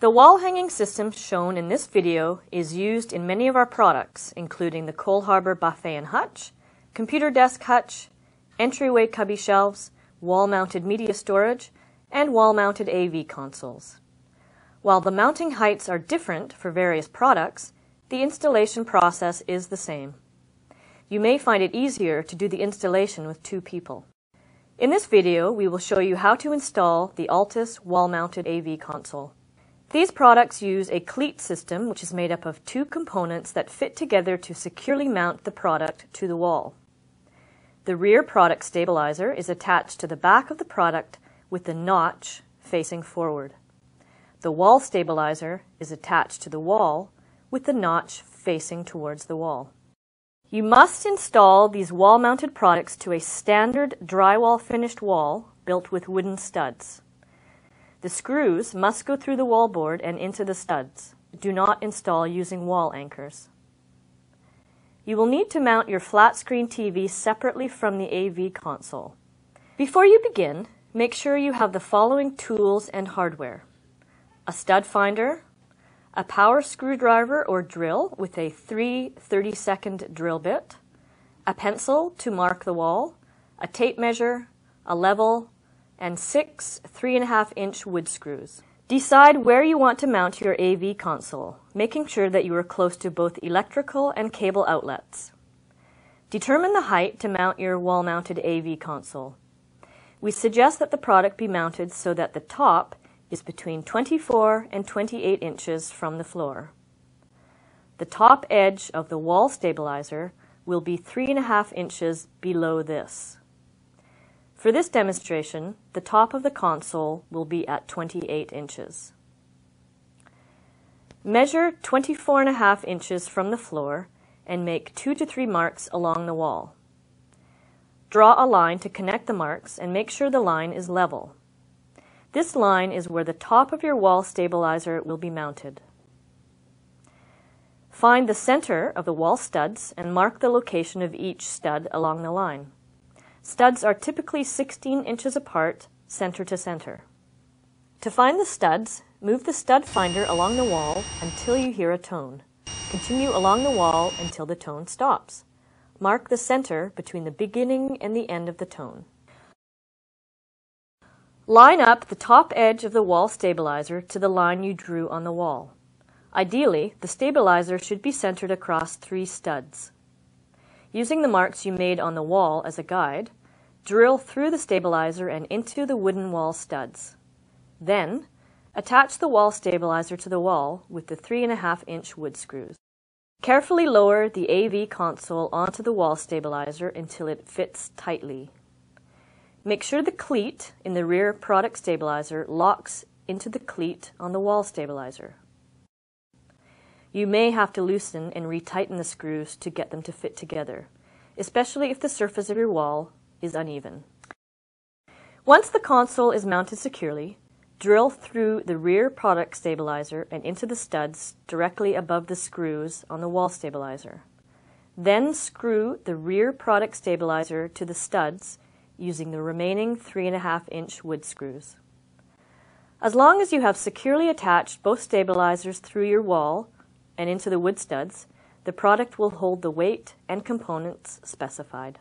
The wall hanging system shown in this video is used in many of our products, including the Cole Harbour Buffet and Hutch, computer desk hutch, entryway cubby shelves, wall-mounted media storage, and wall-mounted AV consoles. While the mounting heights are different for various products, the installation process is the same. You may find it easier to do the installation with 2 people. In this video, we will show you how to install the Altus wall-mounted AV console. These products use a cleat system which is made up of 2 components that fit together to securely mount the product to the wall. The rear product stabilizer is attached to the back of the product with the notch facing forward. The wall stabilizer is attached to the wall with the notch facing towards the wall. You must install these wall-mounted products to a standard drywall finished wall built with wooden studs. The screws must go through the wallboard and into the studs. Do not install using wall anchors. You will need to mount your flat-screen TV separately from the AV console. Before you begin, make sure you have the following tools and hardware: a stud finder, a power screwdriver or drill with a 3 30-second drill bit, a pencil to mark the wall, a tape measure, a level, and 6 3.5-inch wood screws. Decide where you want to mount your AV console, making sure that you are close to both electrical and cable outlets. Determine the height to mount your wall-mounted AV console. We suggest that the product be mounted so that the top is between 24 and 28 inches from the floor. The top edge of the wall stabilizer will be 3.5 inches below this. For this demonstration, the top of the console will be at 28 inches. Measure 24.5 inches from the floor and make 2 to 3 marks along the wall. Draw a line to connect the marks and make sure the line is level. This line is where the top of your wall stabilizer will be mounted. Find the center of the wall studs and mark the location of each stud along the line. Studs are typically 16 inches apart, center to center. To find the studs, move the stud finder along the wall until you hear a tone. Continue along the wall until the tone stops. Mark the center between the beginning and the end of the tone. Line up the top edge of the wall stabilizer to the line you drew on the wall. Ideally, the stabilizer should be centered across 3 studs. Using the marks you made on the wall as a guide, drill through the stabilizer and into the wooden wall studs. Then, attach the wall stabilizer to the wall with the 3.5-inch wood screws. Carefully lower the AV console onto the wall stabilizer until it fits tightly. Make sure the cleat in the rear product stabilizer locks into the cleat on the wall stabilizer. You may have to loosen and retighten the screws to get them to fit together, especially if the surface of your wall is uneven. Once the console is mounted securely, drill through the rear product stabilizer and into the studs directly above the screws on the wall stabilizer. Then screw the rear product stabilizer to the studs using the remaining 3.5-inch wood screws. As long as you have securely attached both stabilizers through your wall and into the wood studs, the product will hold the weight and components specified.